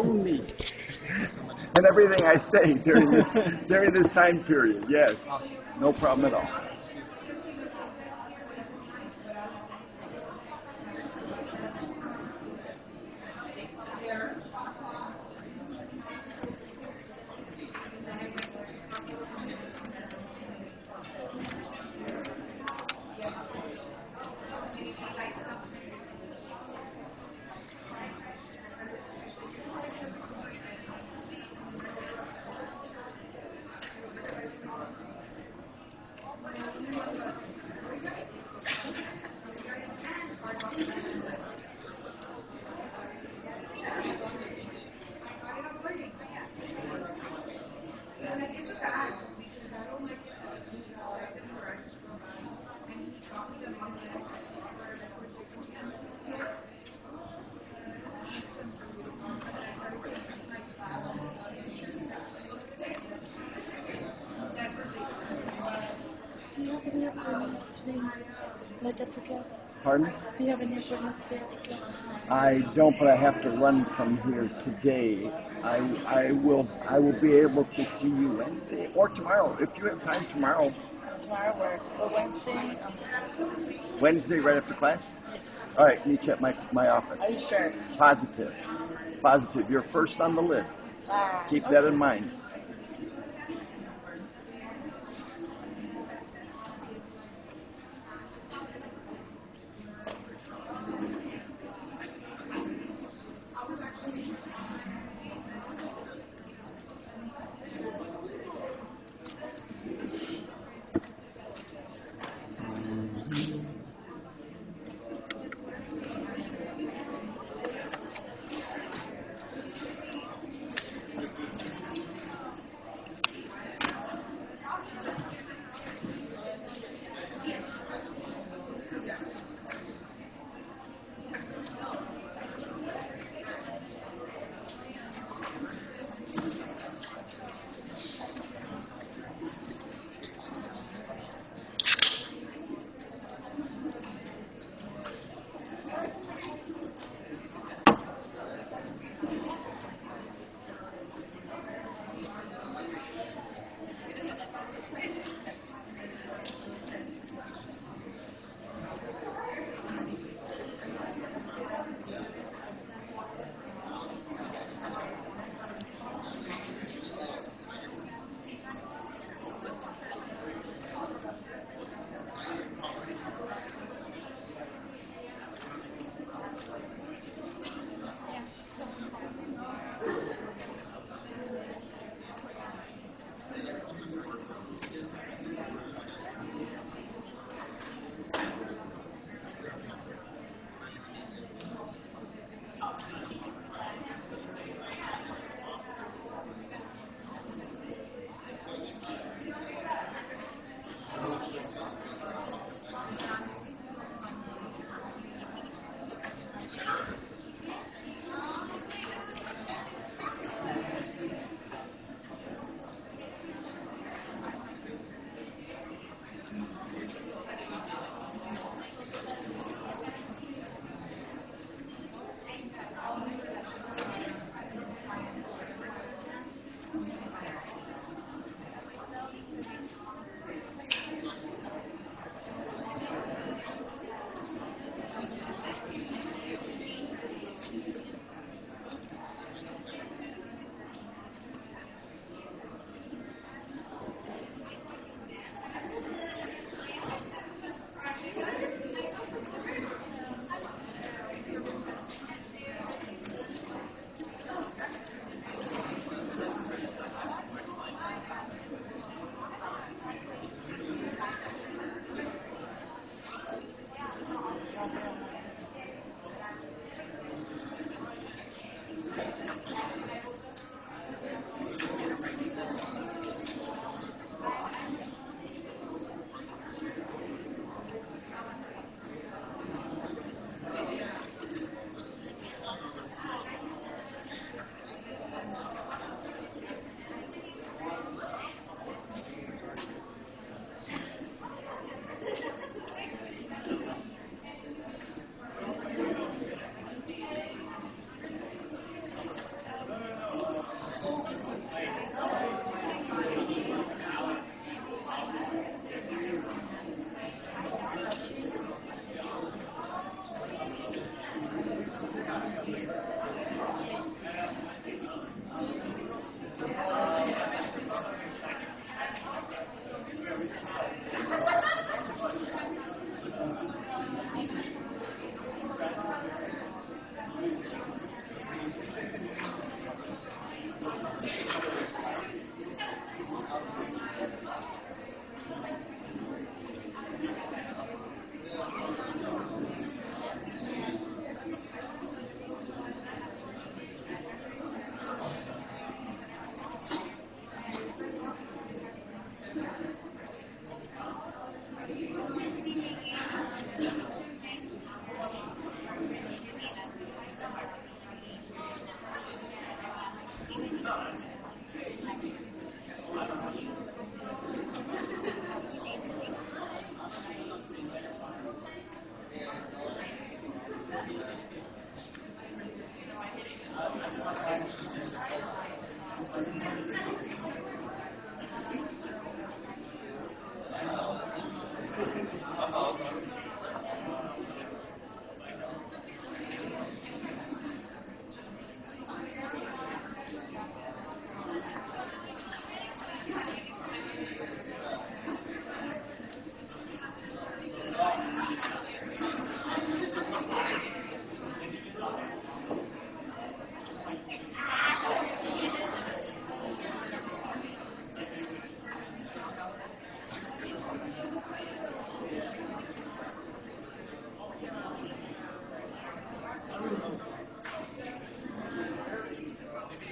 ruin me and everything I say during this time period. Yes, no problem at all. Do you have any appointments today? Like at the club? Pardon? Do you have any appointments today at the club? I don't, but I have to run from here today. I will be able to see you Wednesday or tomorrow if you have time tomorrow. Tomorrow work. But Wednesday? Wednesday right after class. Yes. All right, meet you at my office. Are you sure? Positive. Positive. You're first on the list. Keep that in mind.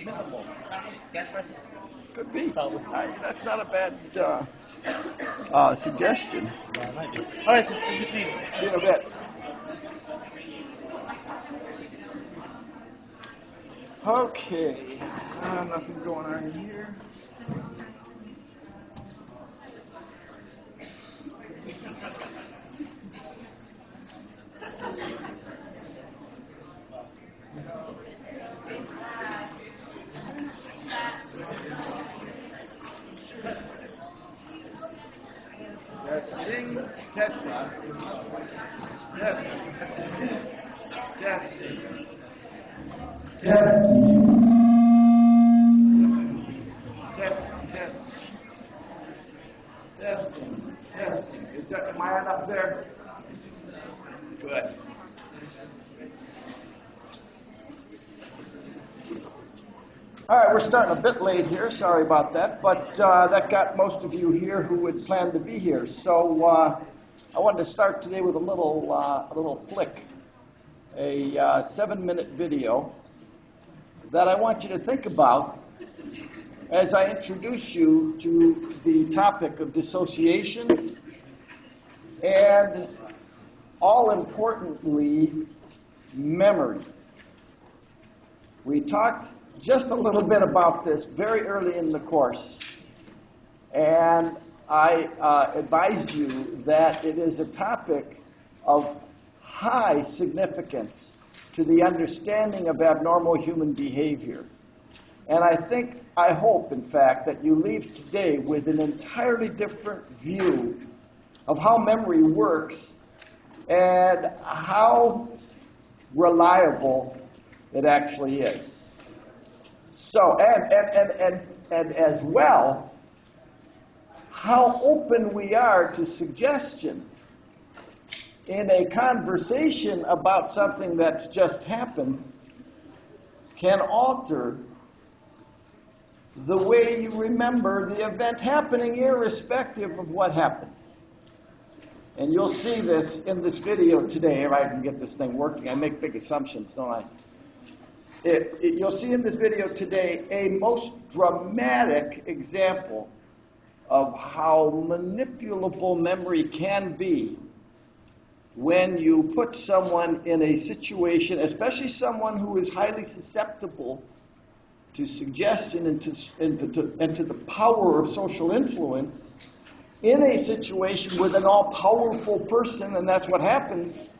Minimal. Gas prices? Could be. Probably. That's not a bad suggestion. It might be. All right, so it's good to see you. See you in a bit. Okay. Nothing going on here. Testing. Testing. Testing. Testing. Testing. Testing. Testing. Testing. Testing. Am I on up there? Good. All right, we're starting a bit late here. Sorry about that, but that got most of you here who had planned to be here. So I wanted to start today with a little flick, a 7-minute video that I want you to think about as I introduce you to the topic of dissociation and, all importantly, memory. We talked just a little bit about this very early in the course, and I advised you that it is a topic of high significance to the understanding of abnormal human behavior. And I hope, in fact, that you leave today with an entirely different view of how memory works and how reliable it actually is. So, and as well, how open we are to suggestion in a conversation about something that's just happened can alter the way you remember the event happening, irrespective of what happened. And you'll see this in this video today, if I can get this thing working. I make big assumptions, don't I? You'll see in this video today a most dramatic example of how manipulable memory can be when you put someone in a situation, especially someone who is highly susceptible to suggestion and to the power of social influence, in a situation with an all-powerful person, and that's what happens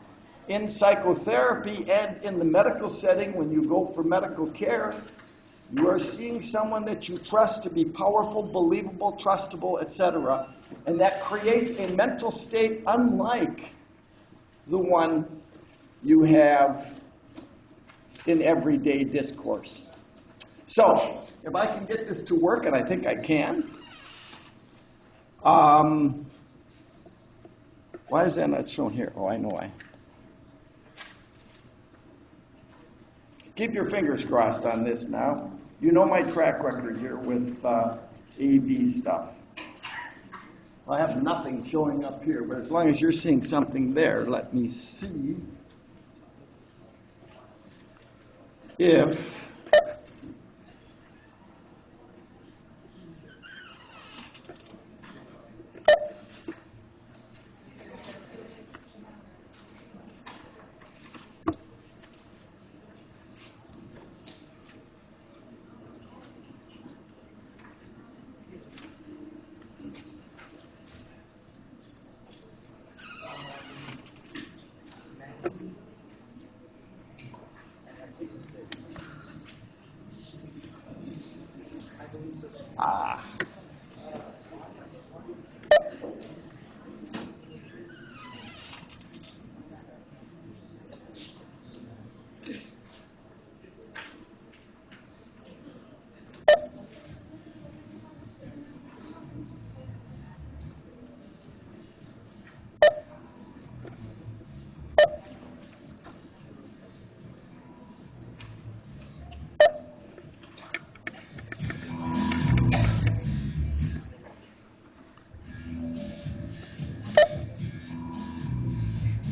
in psychotherapy and in the medical setting when you go for medical care. You are seeing someone that you trust to be powerful, believable, trustable, etc. And that creates a mental state unlike the one you have in everyday discourse. So, if I can get this to work, and I think I can, why is that not shown here? Oh, I know why. Keep your fingers crossed on this now. You know my track record here with A-B stuff. I have nothing showing up here, but as long as you're seeing something there, let me see if Ah.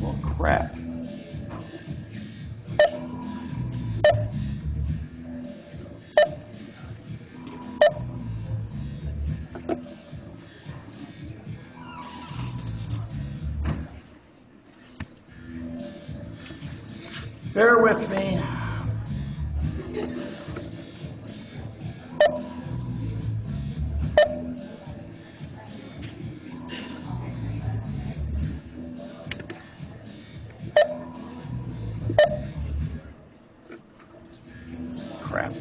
Well, crap. Bear with me. Crap.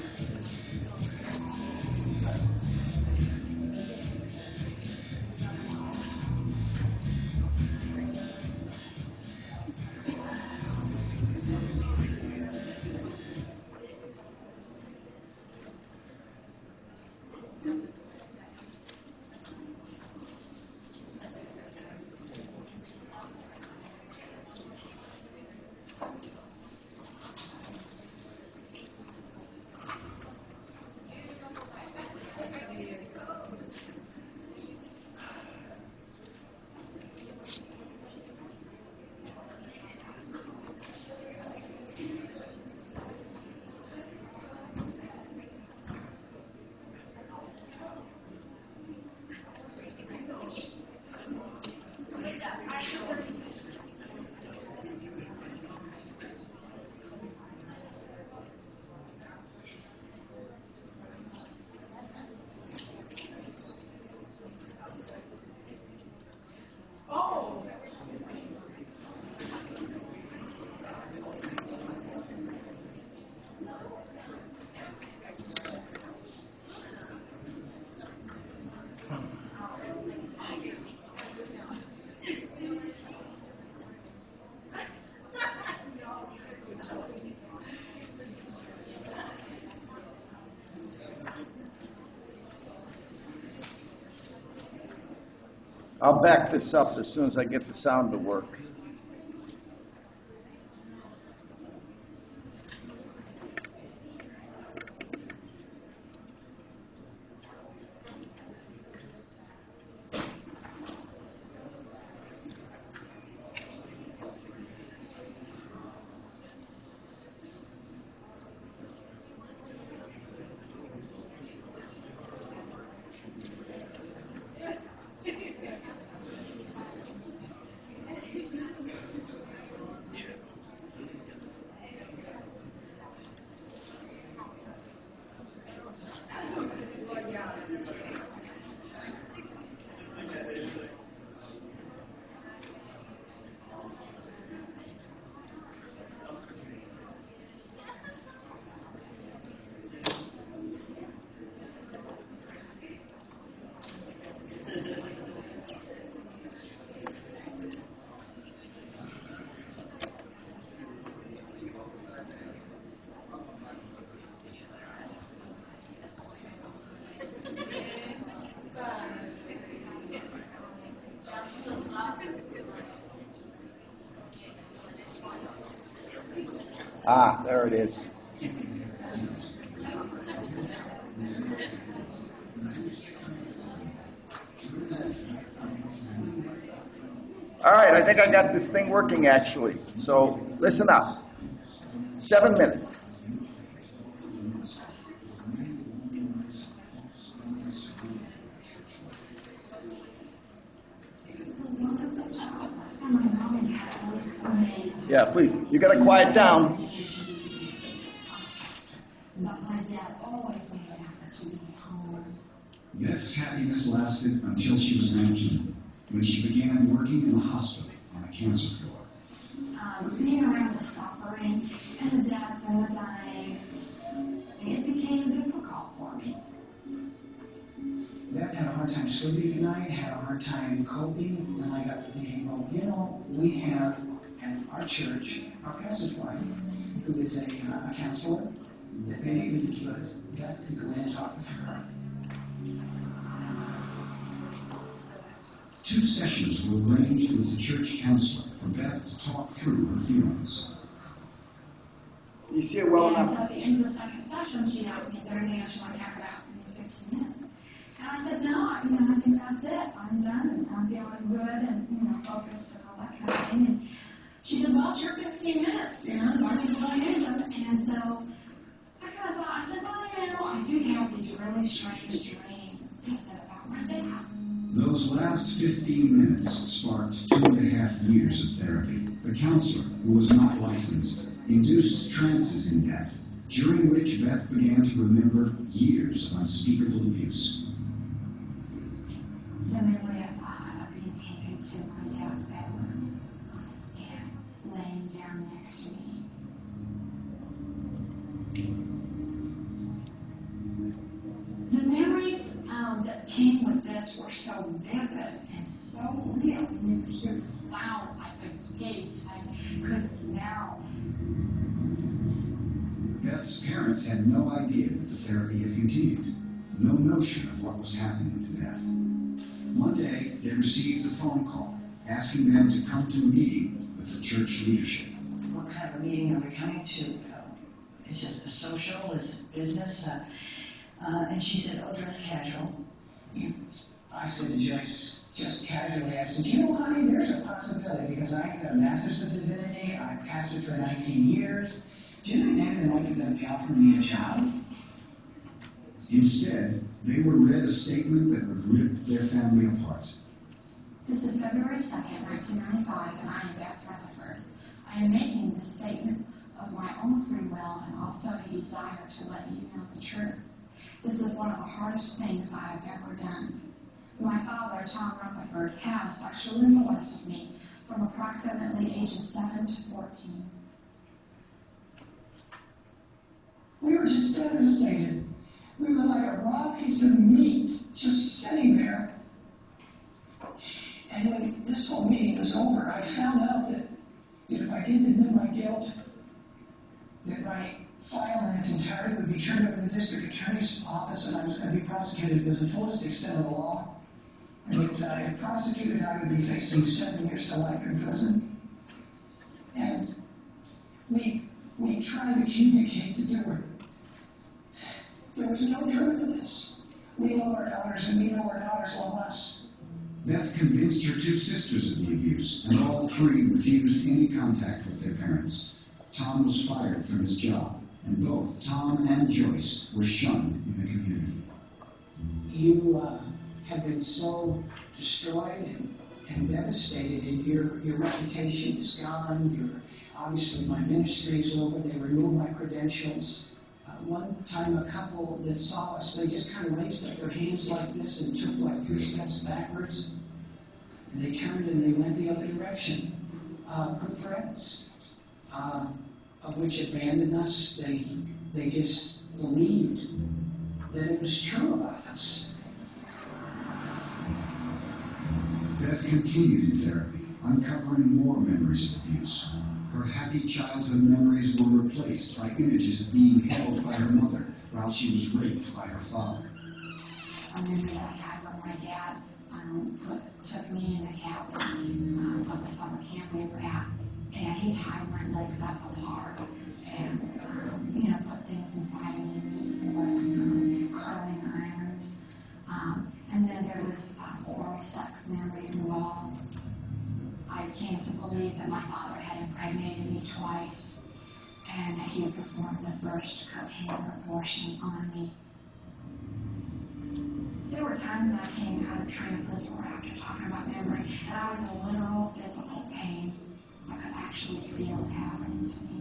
I'll back this up as soon as I get the sound to work. Ah, there it is. All right, I think I got this thing working actually. So listen up. 7 minutes. Yeah, please. You gotta quiet down. But my dad always made an effort to be home. Beth's happiness lasted until she was 19, when she began working in a hospital on a cancer floor. Being around the suffering and the death and the dying, it became difficult for me. hard time sleeping at night, had a hard time coping, and I got to thinking, well, you know, we have at our church, our pastor's wife, who is a counselor, that maybe we could, Beth could go in and talk with her. 2 sessions were arranged with the church counselor for Beth to talk through her feelings. You see it well And enough. so at the end of the second session, she asked me, is there anything else you want to talk about in these 15 minutes? And I said, no, I think that's it. I'm done, and I'm feeling good, and, focused, and all that kind of thing. And she said, well, it's your 15 minutes, And I said, well, I use them. And so I kind of thought, I said, well, I do have these really strange dreams, I said, about my dad. Those last 15 minutes sparked 2.5 years of therapy. The counselor, who was not licensed, induced trances in Beth, during which Beth began to remember years of unspeakable abuse. The memory of being taken to my dad's bedroom and laying down next to me. The memories that came with this were so vivid and so real. You could hear the sounds, I could taste, I could smell. Beth's parents had no idea that the therapy had continued, no notion of what was happening to Beth. One day, they received a phone call asking them to come to a meeting with the church leadership. What kind of a meeting are we coming to? Is it a social? Is it business? And she said, oh, dress casual. I said to Joyce, just casually, I said, you know, honey, there's a possibility, because I got a master's of divinity, I've pastored for 19 years. Do you think Nathan might be going to be offering me a job? Instead, they were read a statement that would rip their family apart. This is February 2nd, 1995, and I am Beth Rutherford. I am making this statement of my own free will and also a desire to let you know the truth. This is one of the hardest things I have ever done. My father, Tom Rutherford, has sexually molested me from approximately ages 7 to 14. We were just devastated. We were like a raw piece of meat just sitting there. And when this whole meeting was over, I found out that if I didn't admit my guilt, that my file in its entirety would be turned over to the district attorney's office, and I was going to be prosecuted to the fullest extent of the law. And if prosecuted, I would be facing 7 years to life in prison. And we tried to communicate that there was no truth to this. We love our daughters, and we know our daughters love us. Beth convinced her 2 sisters of the abuse, and all 3 refused any contact with their parents. Tom was fired from his job, and both Tom and Joyce were shunned in the community. You have been so destroyed and devastated, and your reputation is gone. Obviously, my ministry is over. They removed my credentials. One time, a couple that saw us, they just kind of raised up their hands like this and took like 3 steps backwards. And they turned and they went the other direction. Good friends, of which abandoned us. They just believed that it was true about us. Beth continued in therapy, uncovering more memories of abuse. Her happy childhood memories were replaced by images of being held by her mother while she was raped by her father. A memory that I had when my dad took me in the cabin of the summer camp we were at, and he tied my legs up apart and, put things inside of me, meat forks, curling irons. And then there was oral sex memories involved. I came to believe that my father had impregnated me twice and that he had performed the first cocaine abortion on me. There were times when I came out of trances or after talking about memory, and I was in literal physical pain. I could actually feel it happening to me.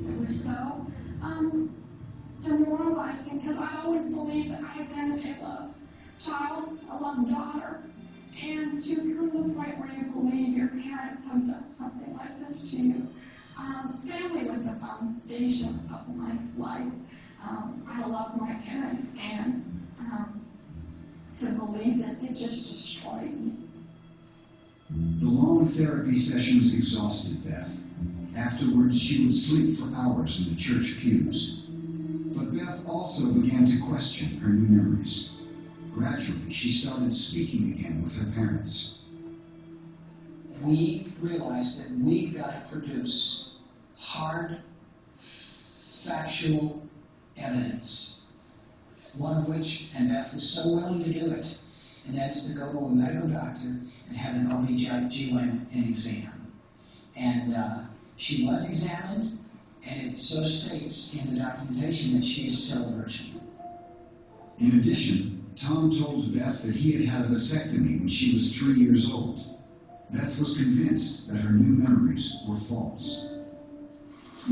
It was so demoralizing because I always believed that I had been a loved child, a loved daughter. And to come to the point where you believe your parents have done something like this to you. Family was the foundation of my life. I loved my parents, and to believe this. It just destroyed me. The long therapy sessions exhausted Beth. Afterwards, she would sleep for hours in the church pews. But Beth also began to question her new memories. Gradually, she started speaking again with her parents. We realized that we've got to produce hard, factual evidence. One of which, and Beth was so willing to do it, and that's to go to a medical doctor and have an OB/GYN exam. And she was examined, and it so states in the documentation that she is still a virgin. In addition, Tom told Beth that he had had a vasectomy when she was 3 years old. Beth was convinced that her new memories were false. I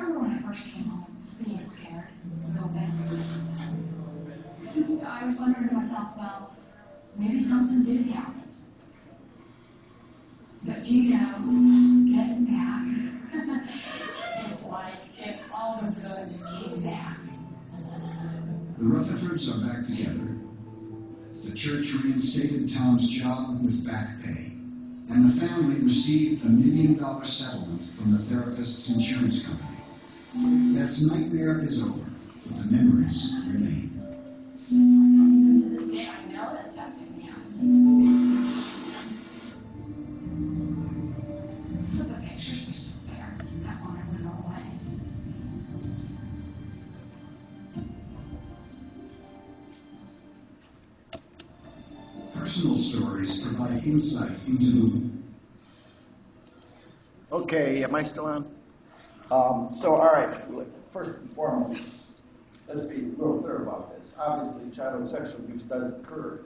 remember when I first came home, being scared a little bit. I was wondering to myself, well, maybe something did happen. But you know, getting back, it's like if all the good came back. The Rutherfords are back together. The church reinstated Tom's job with back pay, and the family received $1 million settlement from the therapist's insurance company. Beth's nightmare is over, but the memories remain. Even to this day, I know that stuff didn't happen. But the pictures are still there. That won't ever go away. Personal stories provide insight into the... Okay, am I still on? So, all right, first and foremost, let's be real clear about this. Obviously, childhood sexual abuse does occur,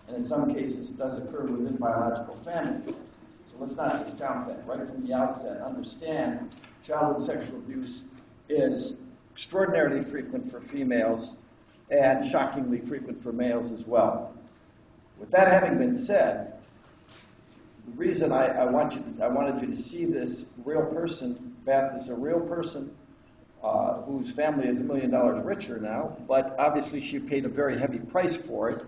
and in some cases, it does occur within biological families. So let's not discount that. Right from the outset, understand childhood sexual abuse is extraordinarily frequent for females and shockingly frequent for males as well. With that having been said, the reason I wanted you to see this real person, Beth is a real person whose family is $1 million richer now, but obviously she paid a very heavy price for it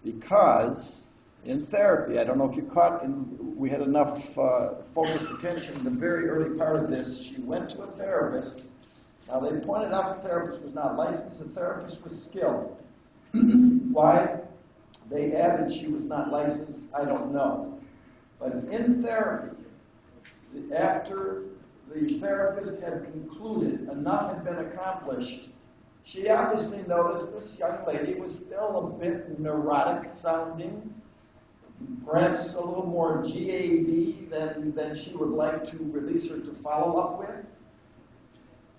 because in therapy, I don't know if you caught, we had enough focused attention in the very early part of this, she went to a therapist. Now they pointed out the therapist was not licensed, the therapist was skilled. Why they added she was not licensed, I don't know. But in therapy, after the therapist had concluded enough had been accomplished, she obviously noticed this young lady was still a bit neurotic sounding, perhaps a little more GAD than she would like to release her to follow up with.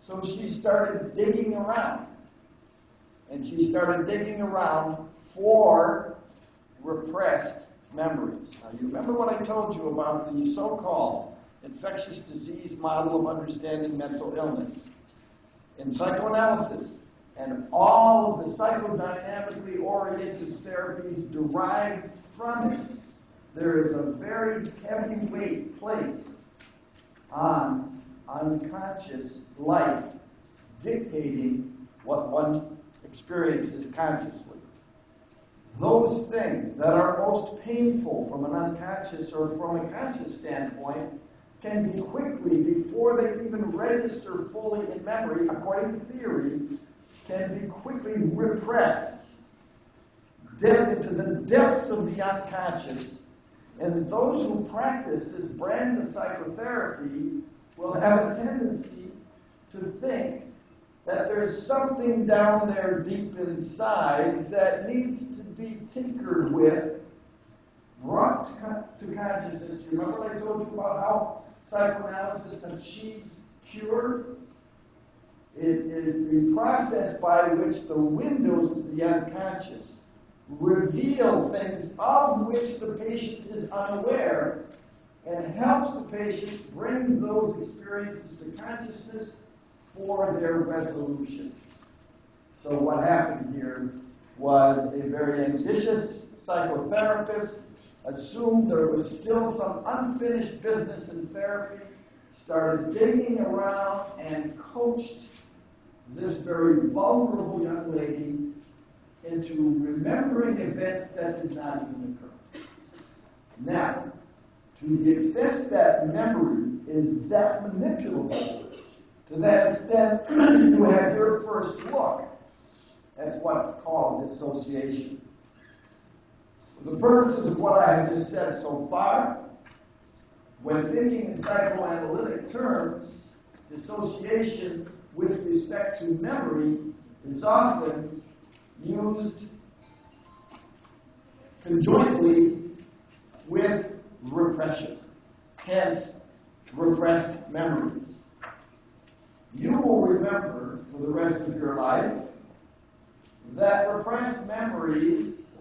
So she started digging around. And she started digging around for repressed memories. Now, you remember what I told you about the so-called infectious disease model of understanding mental illness. In psychoanalysis and all of the psychodynamically oriented therapies derived from it, there is a very heavy weight placed on unconscious life dictating what one experiences consciously. Those things that are most painful from an unconscious or from a conscious standpoint can be quickly, before they even register fully in memory, according to theory, can be quickly repressed into the depths of the unconscious. And those who practice this brand of psychotherapy will have a tendency to think that there's something down there deep inside that needs to be tinkered with, brought to consciousness. Do you remember what I told you about how psychoanalysis achieves cure? It is the process by which the windows to the unconscious reveal things of which the patient is unaware and helps the patient bring those experiences to consciousness for their resolution. So what happened here was a very ambitious psychotherapist assumed there was still some unfinished business in therapy, started digging around and coached this very vulnerable young lady into remembering events that did not even occur. Now, to the extent that memory is that manipulable, to that extent you have your first look at what's called dissociation. For the purposes of what I have just said so far, when thinking in psychoanalytic terms, dissociation with respect to memory is often used conjointly with repression, hence repressed memories. You will remember for the rest of your life that repressed memories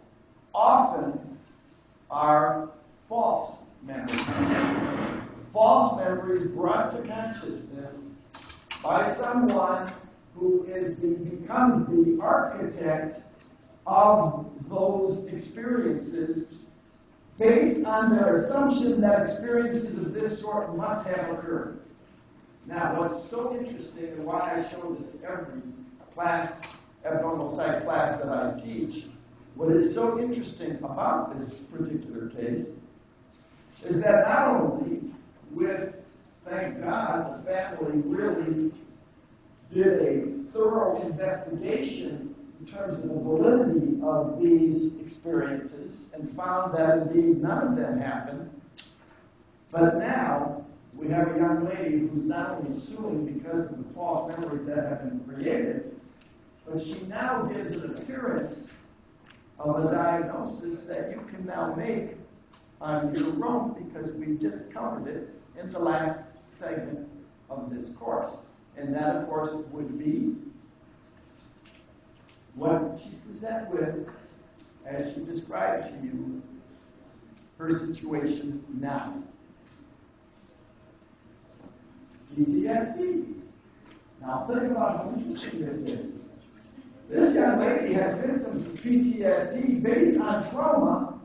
often are false memories. False memories brought to consciousness by someone who becomes the architect of those experiences based on their assumption that experiences of this sort must have occurred. Now, what's so interesting and why I show this to every class, abnormal psych class that I teach, what is so interesting about this particular case is that not only with, thank God, the family really did a thorough investigation in terms of the validity of these experiences and found that indeed none of them happened. But now we have a young lady who's not only suing because of the false memories that have been created, but she now gives an appearance of a diagnosis that you can now make on your own because we just covered it in the last segment of this course. And that, of course, would be what she presented with as she described to you her situation now. PTSD. Now think about how interesting this is. This young lady has symptoms of PTSD based on trauma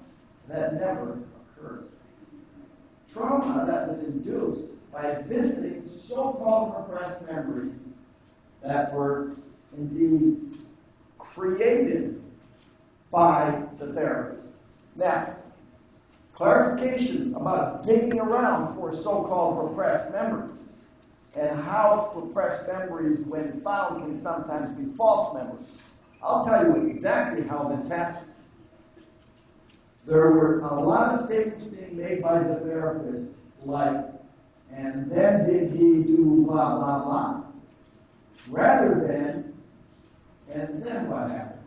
that never occurred. Trauma that was induced by visiting so-called repressed memories that were indeed created by the therapist. Now, clarification about digging around for so-called repressed memories and how repressed memories, when found, can sometimes be false memories. I'll tell you exactly how this happened. There were a lot of statements being made by the therapist, like, and then did he do blah, blah, blah, rather than, and then what happened?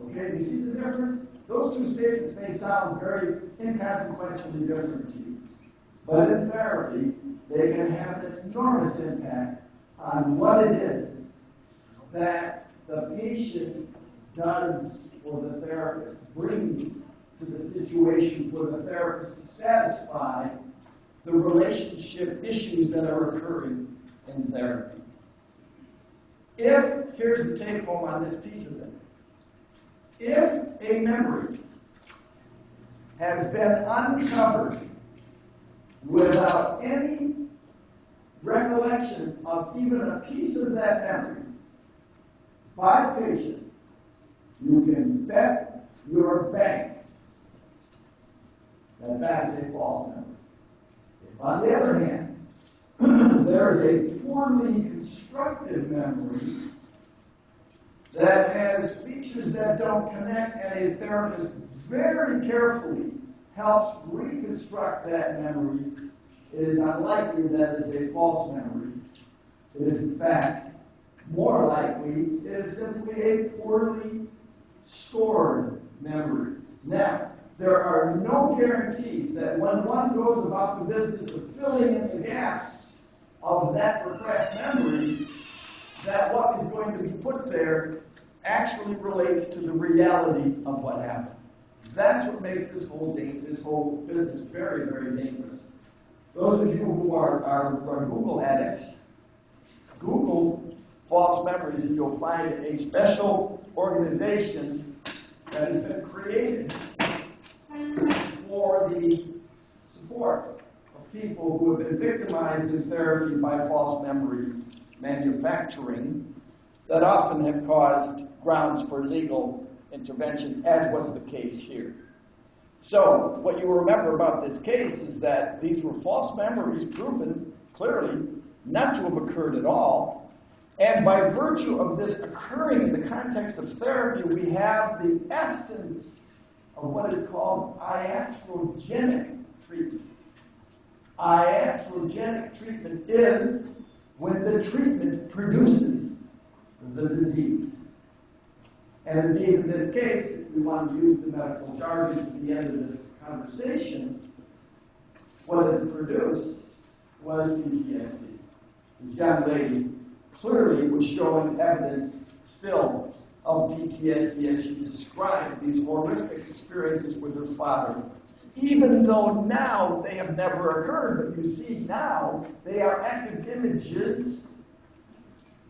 Okay, do you see the difference? Those two statements may sound very inconsequentially different to you, but in therapy, they can have an enormous impact on what it is that the patient does for the therapist, brings to the situation for the therapist to satisfy the relationship issues that are occurring in therapy. Here's the take home on this piece of it. If a memory has been uncovered without any recollection of even a piece of that memory by the patient, you can bet your bank that that is a false memory. If, on the other hand, there is a poorly constructed memory that has features that don't connect, and a therapist very carefully helps reconstruct that memory, it is unlikely that it is a false memory. It is, in fact, more likely it is simply a poorly stored memory. Now, there are no guarantees that when one goes about the business of filling in the gaps of that repressed memory, that what is going to be put there actually relates to the reality of what happened. That's what makes this whole business very, very dangerous. Those of you who are Google addicts, Google false memories, and you'll find a special organization that has been created for the support of people people who have been victimized in therapy by false memory manufacturing that often have caused grounds for legal intervention, as was the case here. So, what you remember about this case is that these were false memories proven clearly not to have occurred at all. And by virtue of this occurring in the context of therapy, we have the essence of what is called iatrogenic treatment. Iatrogenic treatment is when the treatment produces the disease. And indeed, in this case, if we want to use the medical jargon at the end of this conversation, what it produced was PTSD. This young lady clearly was showing evidence still of PTSD as she described these horrific experiences with her father, even though now they have never occurred. But you see now, they are active images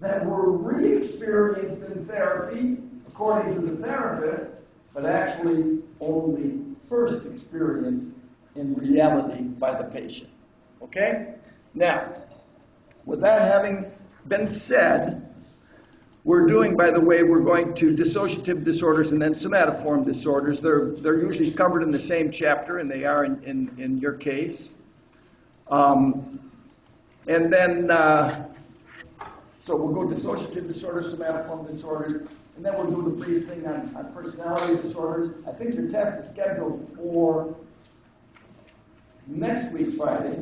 that were re-experienced in therapy, according to the therapist, but actually only first experienced in reality by the patient. Okay? Now, with that having been said, we're doing, by the way, we're going to dissociative disorders and then somatoform disorders. They're usually covered in the same chapter, and they are in your case. And then, so we'll go dissociative disorders, somatoform disorders, and then we'll do the brief thing on personality disorders. I think your test is scheduled for next week, Friday.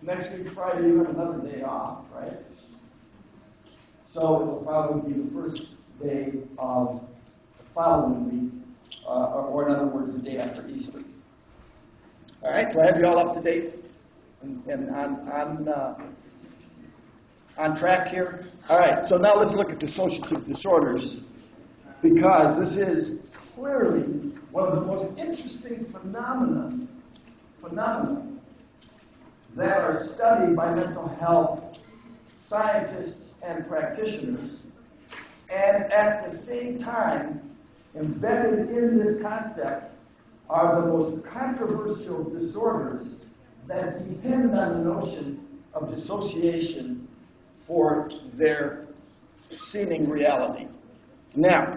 Next week, Friday, you have another day off, right? So it'll probably be the first day of the following week, or in other words, the day after Easter. All right, do I have you all up to date and on track here? All right, so now let's look at dissociative disorders, because this is clearly one of the most interesting phenomena that are studied by mental health scientists and practitioners, and at the same time, embedded in this concept are the most controversial disorders that depend on the notion of dissociation for their seeming reality. Now,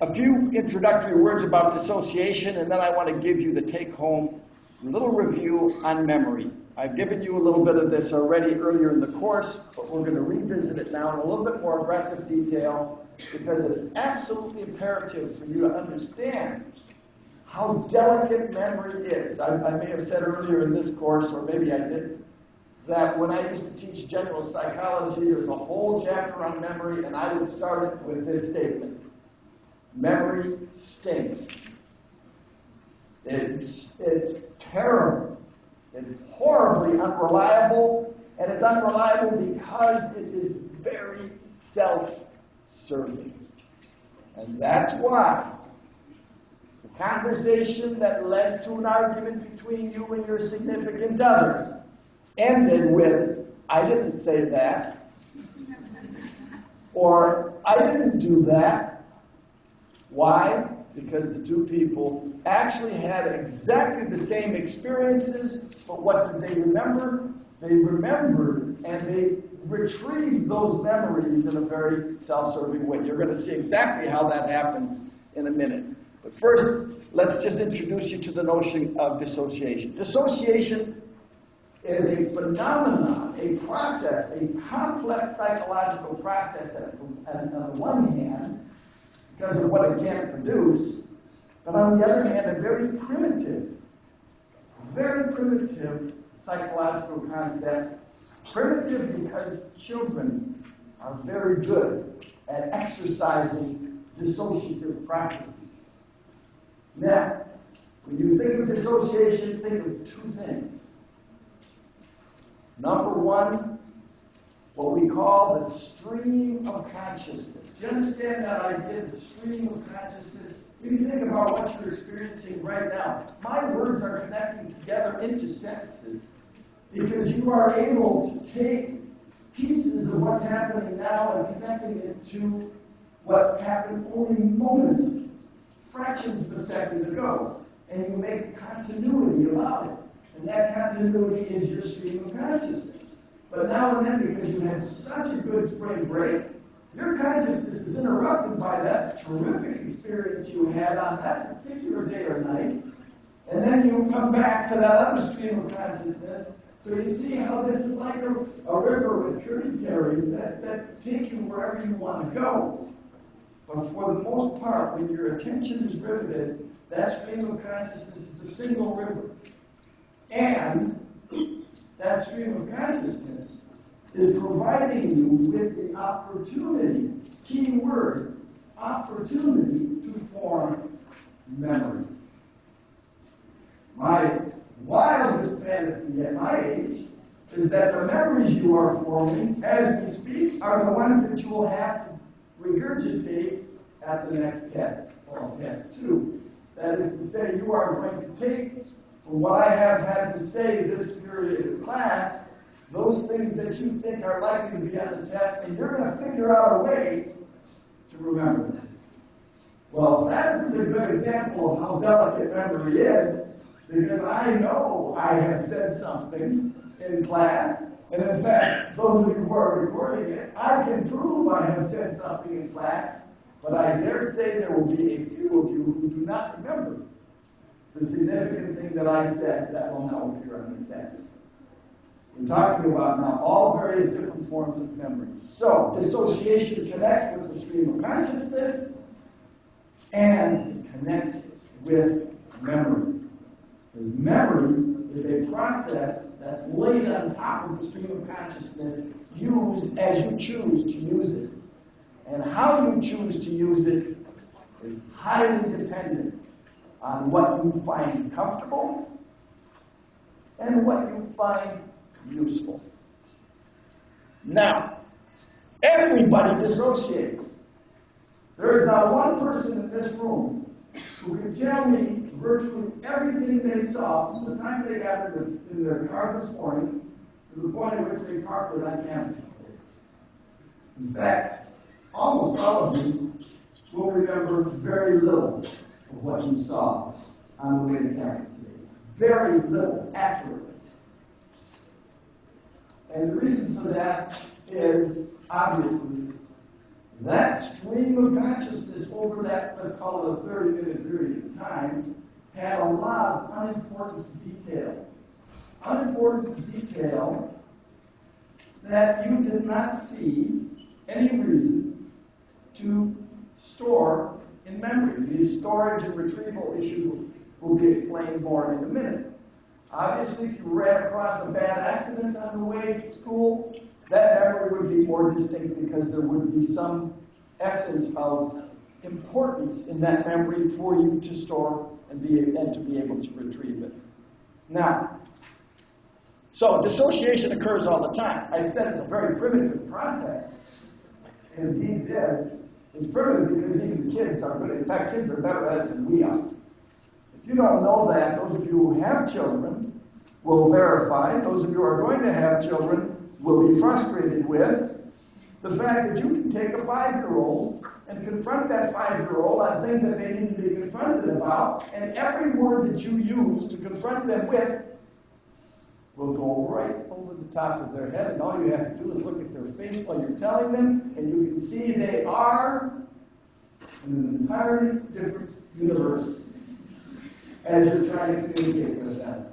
a few introductory words about dissociation, and then I want to give you the take-home little review on memory. I've given you a little bit of this already earlier in the course, but we're going to revisit it now in a little bit more aggressive detail, because it is absolutely imperative for you to understand how delicate memory is. I may have said earlier in this course, or maybe I didn't, that when I used to teach general psychology, there's a whole chapter on memory, and I would start it with this statement: memory stinks. It's terrible. It's horribly unreliable, and it's unreliable because it is very self-serving. And that's why the conversation that led to an argument between you and your significant other ended with, "I didn't say that," or "I didn't do that." Why? Because the two people actually had exactly the same experiences, but what did they remember? They remembered, and they retrieved those memories in a very self-serving way. You're going to see exactly how that happens in a minute. But first, let's just introduce you to the notion of dissociation. Dissociation is a phenomenon, a process, a complex psychological process on the one hand, because of what it can produce, but on the other hand, a very primitive psychological concept. Primitive because children are very good at exercising dissociative processes. Now, when you think of dissociation, think of two things. Number one, what we call the stream of consciousness. Do you understand that idea, the stream of consciousness? If you think about what you're experiencing right now, my words are connecting together into sentences because you are able to take pieces of what's happening now and connecting it to what happened only moments, fractions of a second ago, and you make continuity about it. And that continuity is your stream of consciousness. But now and then, because you had such a good spring break, your consciousness is interrupted by that terrific experience you had on that particular day or night, and then you come back to that other stream of consciousness. So you see how this is like a river with tributaries that take you wherever you want to go. But for the most part, when your attention is riveted, that stream of consciousness is a single river. And that stream of consciousness is providing you with the opportunity, key word, opportunity to form memories. My wildest fantasy at my age is that the memories you are forming as we speak are the ones that you will have to regurgitate at the next test, or test 2. That is to say, you are going to take from what I have had to say this period of class, those things that you think are likely to be on the test, and you're going to figure out a way to remember them. Well, that isn't a good example of how delicate memory is, because I know I have said something in class, and in fact, those of you who are recording it, I can prove I have said something in class, but I dare say there will be a few of you who do not remember the significant thing that I said that will now appear on the test. We're talking about now all various different forms of memory. So, dissociation connects with the stream of consciousness, and it connects with memory. Because memory is a process that's laid on top of the stream of consciousness, used as you choose to use it. And how you choose to use it is highly dependent on what you find comfortable and what you find useful. Now, everybody dissociates. There is not one person in this room who can tell me virtually everything they saw from the time they got in their car this morning to the point at which they parked it on campus. In fact, almost all of you will remember very little of what you saw on the way to campus today. Very little, accurately. And the reason for that is, obviously, that stream of consciousness over that, let's call it a 30-minute period of time, had a lot of unimportant detail. Unimportant detail that you did not see any reason to store in memory. These storage and retrieval issues will be explained more in a minute. Obviously, if you ran across a bad accident on the way to school, that memory would be more distinct because there would be some essence of importance in that memory for you to store and to be able to retrieve it. Now, so dissociation occurs all the time. I said it's a very primitive process. And indeed it is. It's primitive because even kids are good. In fact, kids are better at it than we are. If you don't know that, those of you who have children will verify. Those of you who are going to have children will be frustrated with the fact that you can take a 5-year-old and confront that 5-year-old on things that they need to be confronted about, and every word that you use to confront them with will go right over the top of their head, and all you have to do is look at their face while you're telling them, and you can see they are in an entirely different universe as you're trying to communicate with them.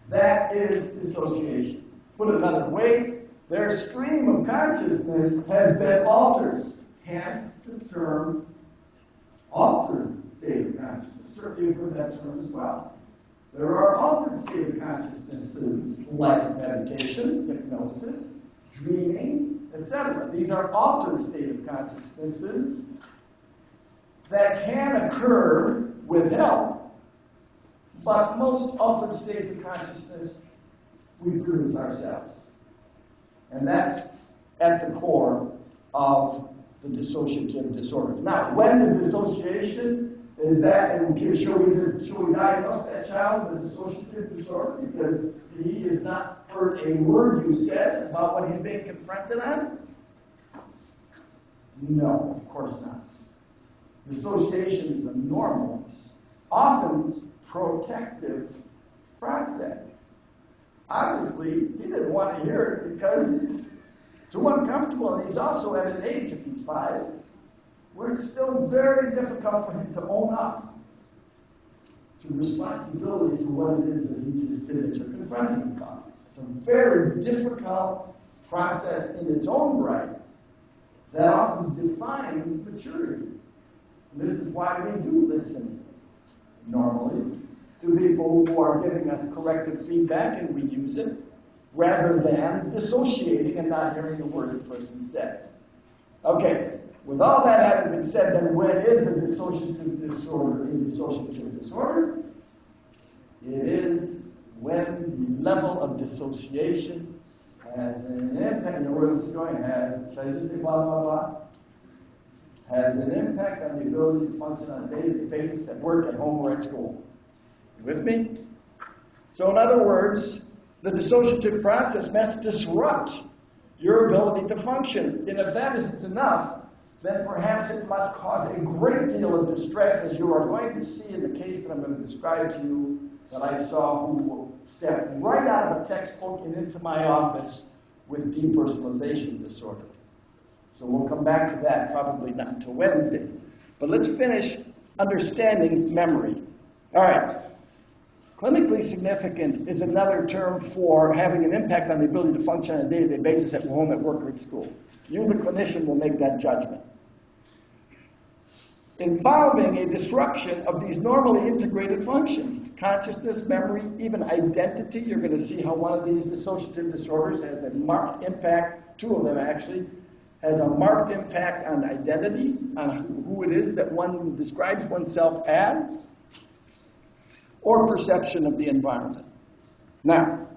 That is dissociation. Put another way, their stream of consciousness has been altered. Hence the term altered state of consciousness. Certainly you've heard that term as well. There are altered state of consciousnesses like meditation, hypnosis, dreaming, etc. These are altered state of consciousnesses that can occur with help, but most altered states of consciousness we produce ourselves. And that's at the core of the dissociative disorder. Now, when is dissociation? Is that, and should we diagnose that child with a dissociative disorder because he has not heard a word you said about what he's being confronted on? No, of course not. Dissociation is a normal, often protective process. Obviously, he didn't want to hear it because he's too uncomfortable, and he's also at an age, if he's 5, where it's still very difficult for him to own up to responsibility for what it is that he just did that you're confronting him about. It's a very difficult process in its own right that often defines maturity. And this is why we do listen normally to people who are giving us corrective feedback, and we use it, rather than dissociating and not hearing a word the person says. Okay, with all that having been said, then when is a dissociative disorder a dissociative disorder? It is when the level of dissociation has an impact, you know where this is going, should I just say blah, blah, blah? Has an impact on the ability to function on a day-to-day basis at work, at home, or at school. You with me? So in other words, the dissociative process must disrupt your ability to function. And if that isn't enough, then perhaps it must cause a great deal of distress, as you are going to see in the case that I'm going to describe to you that I saw, who stepped right out of a textbook and into my office with depersonalization disorder. So we'll come back to that probably not until Wednesday. But let's finish understanding memory. All right. Clinically significant is another term for having an impact on the ability to function on a day-to-day basis at home, at work, or at school. You, the clinician, will make that judgment. Involving a disruption of these normally integrated functions, consciousness, memory, even identity. You're going to see how one of these dissociative disorders has a marked impact, 2 of them actually, has a marked impact on identity, on who it is that one describes oneself as, or perception of the environment. Now,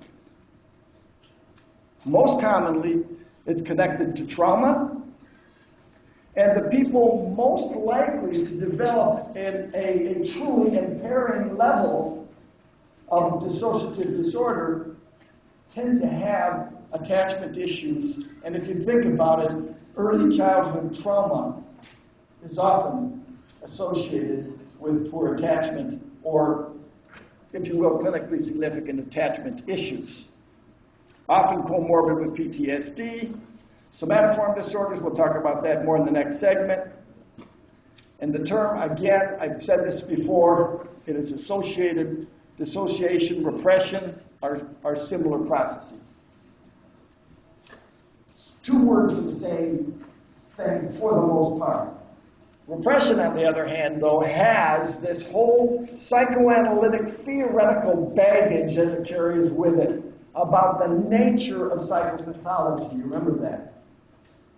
most commonly, it's connected to trauma, and the people most likely to develop a truly impairing level of dissociative disorder tend to have attachment issues. And if you think about it, early childhood trauma is often associated with poor attachment, or, if you will, clinically significant attachment issues. Often comorbid with PTSD, somatoform disorders, we'll talk about that more in the next segment. And the term, again, I've said this before, it is associated, dissociation, repression are similar processes. 2 words of the same thing for the most part. Repression, on the other hand, though, has this whole psychoanalytic theoretical baggage that it carries with it about the nature of psychopathology. You remember that?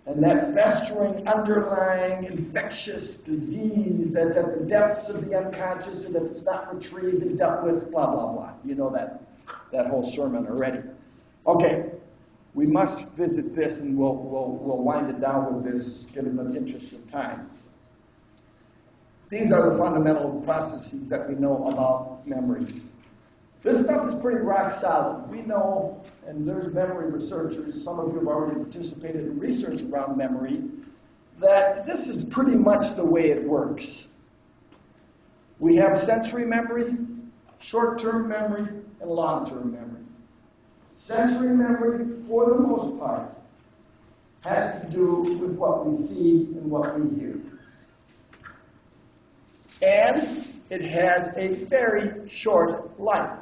And that festering, underlying, infectious disease that's at the depths of the unconscious, and if it's not retrieved and dealt with, blah, blah, blah. You know that whole sermon already. Okay, we must visit this, and we'll wind it down with this, given the interest of time. These are the fundamental processes that we know about memory. This stuff is pretty rock solid. We know, and there's memory researchers, some of you have already participated in research around memory, that this is pretty much the way it works. We have sensory memory, short-term memory, and long-term memory. Sensory memory, for the most part, has to do with what we see and what we hear. And it has a very short life.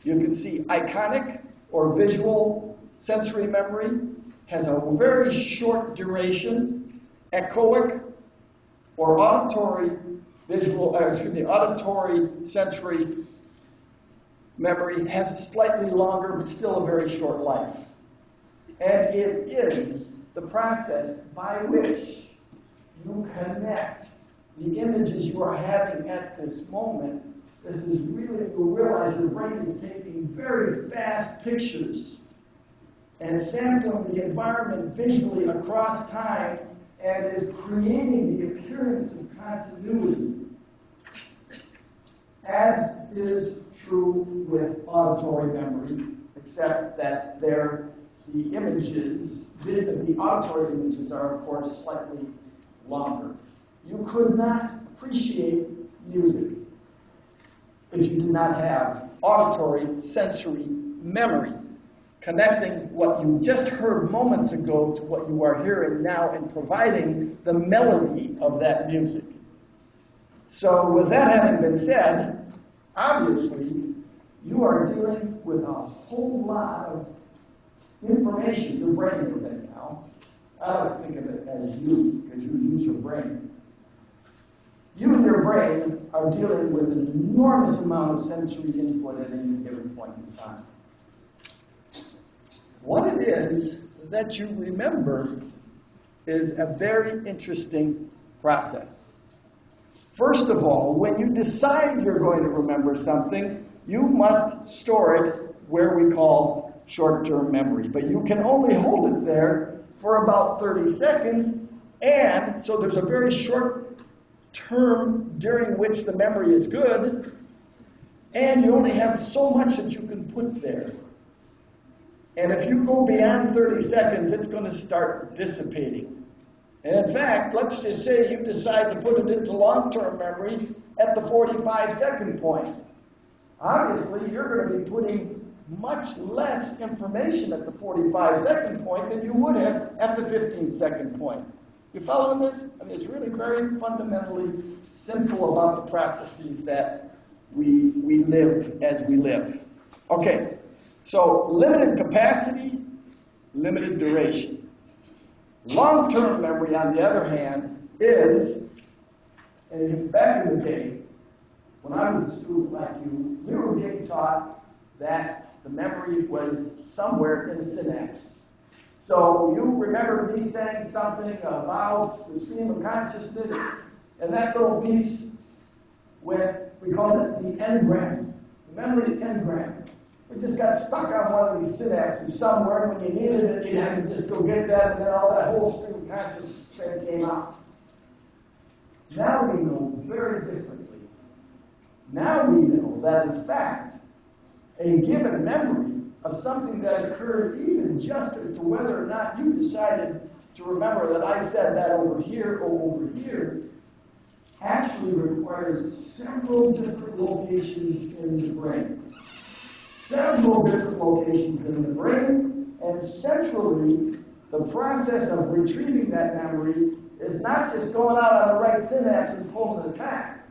You can see iconic or visual sensory memory has a very short duration. Echoic or auditory auditory sensory memory has a slightly longer but still a very short life. And it is the process by which you connect the images you are having at this moment. This is really, you realize your brain is taking very fast pictures and sampling the environment visually across time and is creating the appearance of continuity, as is true with auditory memory, except that the images, the auditory images are, of course, slightly longer. You could not appreciate music if you did not have auditory sensory memory, connecting what you just heard moments ago to what you are hearing now and providing the melody of that music. So with that having been said, obviously you are dealing with a whole lot of information your brain is in now. I like to think of it as you, because you use your brain. You and your brain are dealing with an enormous amount of sensory input at any given point in time. What it is that you remember is a very interesting process. First of all, when you decide you're going to remember something, you must store it where we call short-term memory. But you can only hold it there for about 30 seconds, and so there's a very short term during which the memory is good, and you only have so much that you can put there. And if you go beyond 30 seconds, it's going to start dissipating. And in fact, let's just say you decide to put it into long-term memory at the 45-second point. Obviously, you're going to be putting much less information at the 45-second point than you would have at the 15-second point. You following this? I mean, it's really very fundamentally simple about the processes that we live as we live. Okay, so limited capacity, limited duration. Long-term memory, on the other hand, is, and back in the day, when I was a student like you, we were being taught that the memory was somewhere in the synapse. So you remember me saying something about the stream of consciousness, and that little piece, when we called it the engram, the memory engram. We just got stuck on one of these synapses somewhere, and when you needed it, you had to just go get that, and then all that whole stream of consciousness thing came out. Now we know very differently. Now we know that, in fact, a given memory of something that occurred even just as to whether or not you decided to remember that I said that over here or over here actually requires several different locations in the brain. Several different locations in the brain, and centrally, the process of retrieving that memory is not just going out on the right synapse and pulling it back,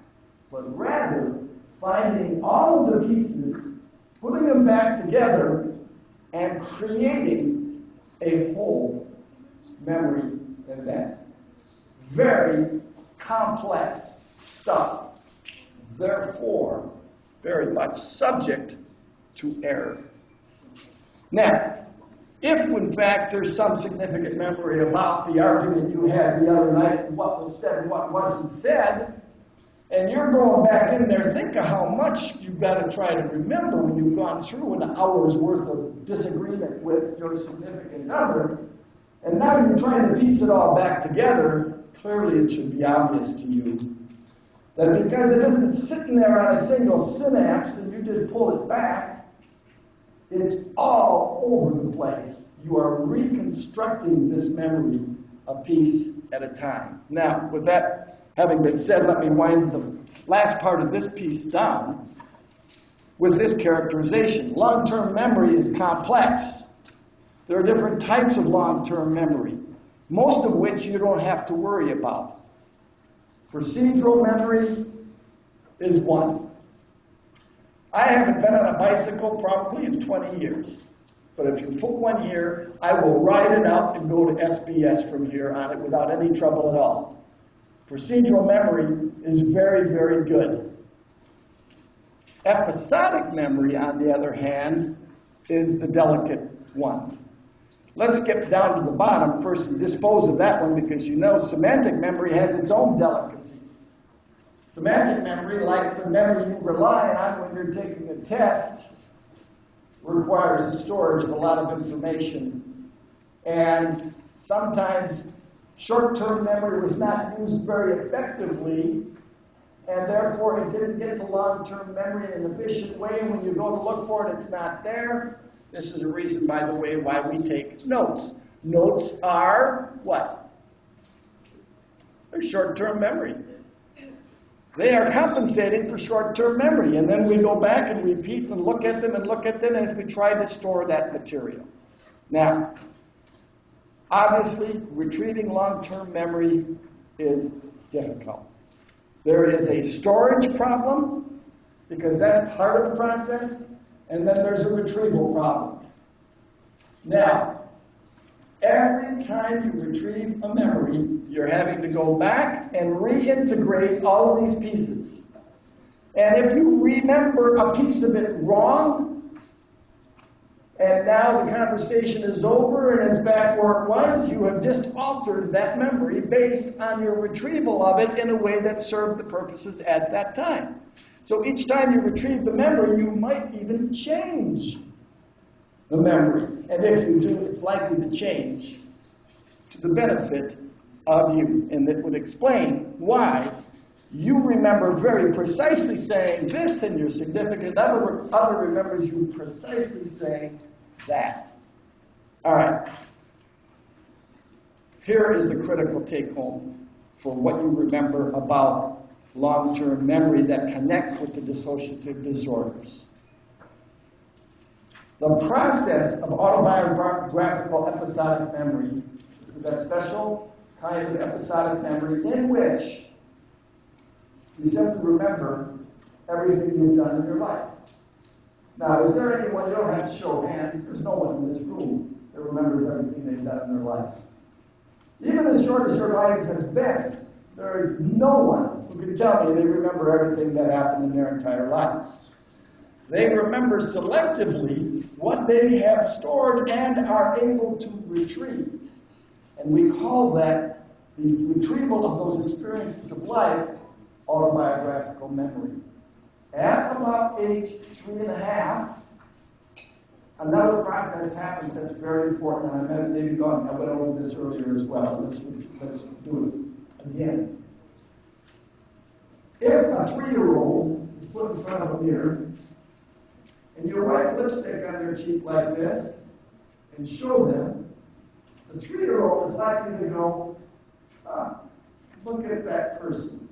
but rather finding all of the pieces, putting them back together, and creating a whole memory event. Very complex stuff. Therefore, very much subject to error. Now, if in fact there's some significant memory about the argument you had the other night, what was said and what wasn't said, and you're going back in there, think of how much you've got to try to remember when you've gone through an hour's worth of disagreement with your significant other, and now you're trying to piece it all back together. Clearly it should be obvious to you that because it isn't sitting there on a single synapse and you just pull it back, it's all over the place. You are reconstructing this memory a piece at a time. Now, with that having been said, let me wind the last part of this piece down with this characterization. Long-term memory is complex. There are different types of long-term memory, most of which you don't have to worry about. Procedural memory is one. I haven't been on a bicycle probably in 20 years. But if you put one here, I will ride it out and go to SBS from here on it without any trouble at all. Procedural memory is very, very good. Episodic memory, on the other hand, is the delicate one. Let's get down to the bottom first and dispose of that one, because you know semantic memory has its own delicacy. Semantic memory, like the memory you rely on when you're taking a test, requires the storage of a lot of information. And sometimes short-term memory was not used very effectively, and therefore it didn't get to long-term memory in an efficient way. When you go to look for it, it's not there. This is a reason, by the way, why we take notes. Notes are what? They're short-term memory. They are compensating for short-term memory, and then we go back and repeat and look at them and look at them, and if we try to store that material. Now, obviously, retrieving long-term memory is difficult. There is a storage problem, because that's part of the process, and then there's a retrieval problem. Now, every time you retrieve a memory, you're having to go back and reintegrate all of these pieces. And if you remember a piece of it wrong, and now the conversation is over and it's back where it was, you have just altered that memory based on your retrieval of it in a way that served the purposes at that time. So each time you retrieve the memory, you might even change the memory. And if you do, it's likely to change to the benefit of you. And that would explain why you remember very precisely saying this, and your significant other remembers you precisely saying that. All right. Here is the critical take-home for what you remember about long-term memory that connects with the dissociative disorders. The process of autobiographical episodic memory is that special kind of episodic memory in which you simply remember everything you've done in your life. Now, is there anyone, you don't have to show hands, there's no one in this room that remembers everything they've done in their life. Even as short as your lives have been, there is no one who can tell me they remember everything that happened in their entire lives. They remember selectively what they have stored and are able to retrieve. And we call that the retrieval of those experiences of life autobiographical memory. At about age 3.5, another process happens that's very important, and I met David Gordon. I went over this earlier as well. Let's do it again. If a 3-year-old is put in front of a mirror, and you wipe lipstick on their cheek like this, and show them, the 3-year-old is likely to go, look at that person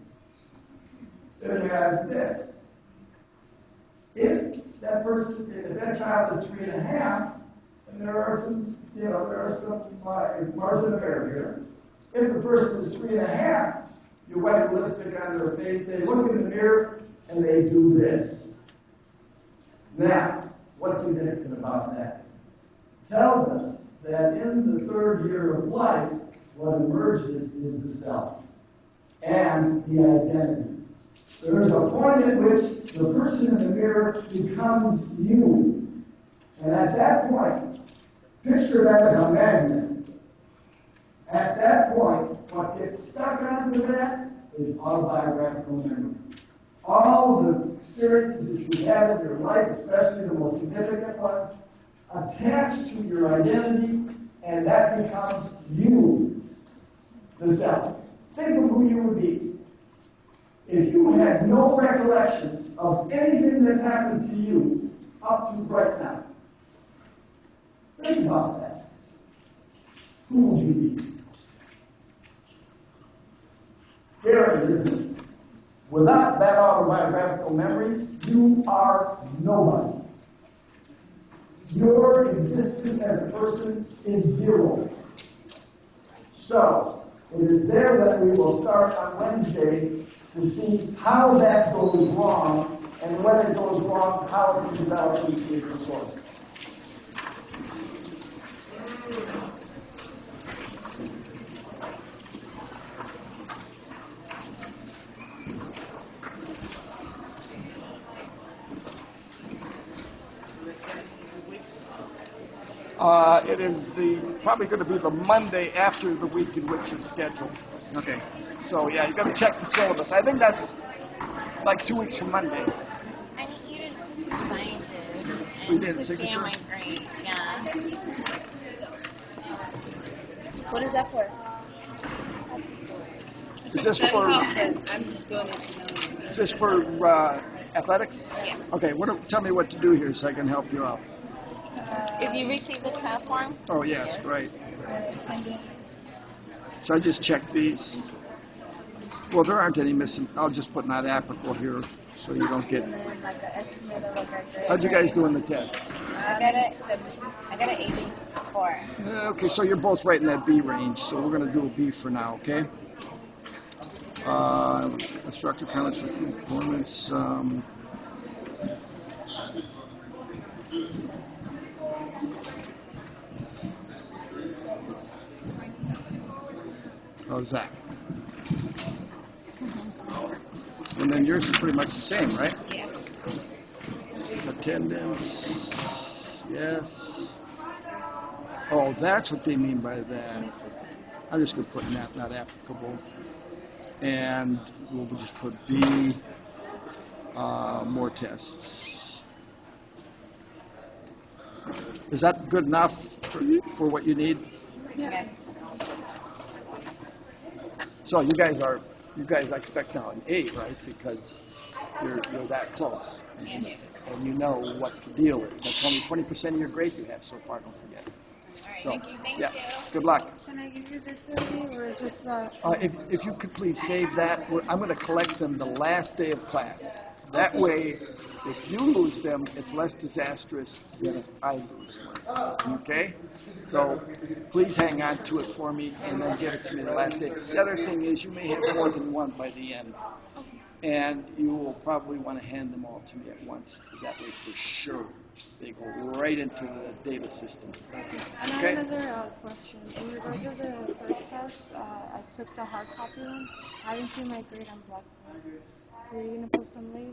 that has this. If that person, if that child is 3.5, and there are some margin of error here. If the person is 3.5, you wipe the lipstick on their face, they look in the mirror, and they do this. Now, what's significant about that? It tells us that in the 3rd year of life, what emerges is the self and the identity. There's a point at which the person in the mirror becomes you. And at that point, picture that as a magnet. At that point, what gets stuck onto that is autobiographical memory. All the experiences that you had in your life, especially the most significant ones, attach to your identity, and that becomes you, the self. Think of who you would be if you had no recollection of anything that's happened to you up to right now. Think about that. Who would you be? Scary, isn't it? Without that autobiographical memory, you are nobody. Your existence as a person is zero. So, it is there that we will start on Wednesday to see how that goes wrong, and when it goes wrong, how it can develop into a disorder. It is probably going to be the Monday after the week in which it's scheduled. Okay. So yeah, you got to check the syllabus. I think that's like 2 weeks from Monday. I need you to sign this We and did to signature? scan my grades. Yeah. What is that for? Is this for I'm just going athletics? Yeah. Okay. Tell me what to do here so I can help you out. If you receive the chat form, Oh yes, right. So I just checked these. Well, there aren't any missing. I'll just put not applicable here so you don't get. And then like an estimate of like our grade. How'd you guys do in the test? I got an 84. Okay, so you're both right in that B range, so we're going to do a B for now, okay? Instructor comments for performance. How's that? And then yours is pretty much the same, right? Yeah. Attendance, yes. Oh, that's what they mean by that. It's the same. I'm just going to put not applicable. And we'll just put B, more tests. Is that good enough for what you need? Okay. So you guys expect now an A, right? Because you're that close. And you know what the deal is. That's only 20% of your grade you have so far, don't forget. All right, So, thank yeah, you. good luck. Can I give you this already, or just If you could please save that, I'm going to collect them the last day of class. That way, if you lose them, it's less disastrous than if I lose one. Okay? So please hang on to it for me and then give it to me the last day. The other thing is you may have more than one by the end. And you will probably want to hand them all to me at once. That way, for sure, they go right into the data system. And I have another question. In regards to the first test, I took the hard copy one. I didn't see my grade on Blackboard. Are you gonna post them later?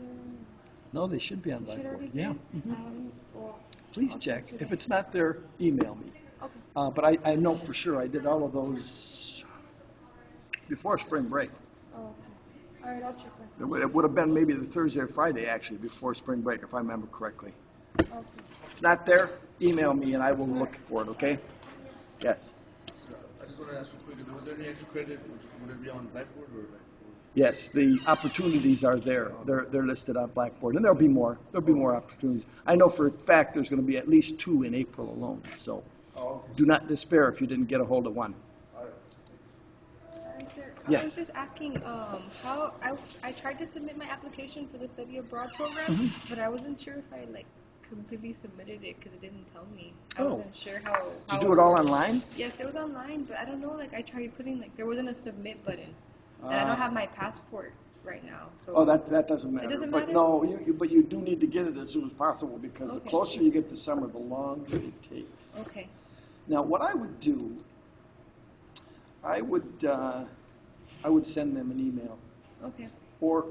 No, they should be on Should already Blackboard. be? Yeah. Well, Please I'll check. check If today. it's not there, email me. Okay. But I know for sure I did all of those before spring break. Oh, okay. All right, I'll check that. It would have been maybe the Thursday or Friday, actually, before spring break, if I remember correctly. Okay. If it's not there, email me and I will look for it, okay? Yes. I just want to ask you quickly, was there any extra credit? Would it be on Blackboard or like? Yes, the opportunities are there. They're listed on Blackboard, and there'll be more. There'll be more opportunities. I know for a fact there's going to be at least 2 in April alone. So do not despair if you didn't get a hold of one. Sir, Yes. I was just asking how I tried to submit my application for the study abroad program, but I wasn't sure if I like completely submitted it because it didn't tell me. I Oh. wasn't sure how. Did you do it all online? Yes, it was online, but I don't know. Like I tried putting there wasn't a submit button, and I don't have my passport right now. So. Oh, that doesn't matter. It doesn't But matter? no, but you do need to get it as soon as possible because the Okay. closer you get to summer, the longer it takes. Okay. Now, what I would do, I would send them an email. Okay. Or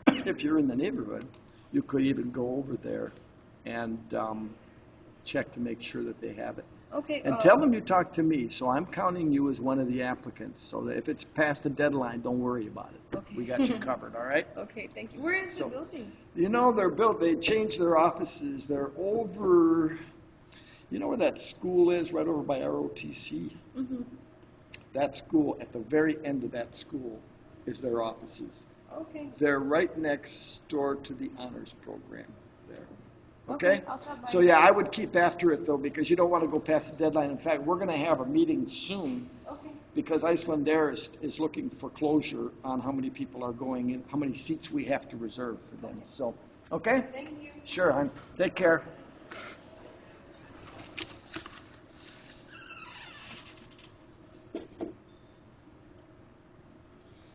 if you're in the neighborhood, you could even go over there and check to make sure that they have it. Okay. And tell them you talked to me, so I'm counting you as one of the applicants. So that if it's past the deadline, don't worry about it. Okay. We got you covered, all right? Okay. Thank you. Where is So- the building? You know, they changed their offices. They're over, you know where that school is, right over by ROTC? Mhm. That school, at the very end of that school, is their offices. Okay. They're right next door to the honors program there. Okay, Okay? I'll stop by. So yeah, I would keep after it though, because you don't want to go past the deadline. In fact, we're going to have a meeting soon Okay. because Icelandair is looking for closure on how many people are going in, how many seats we have to reserve for them. So, okay? Thank you. Sure, hon. Take care.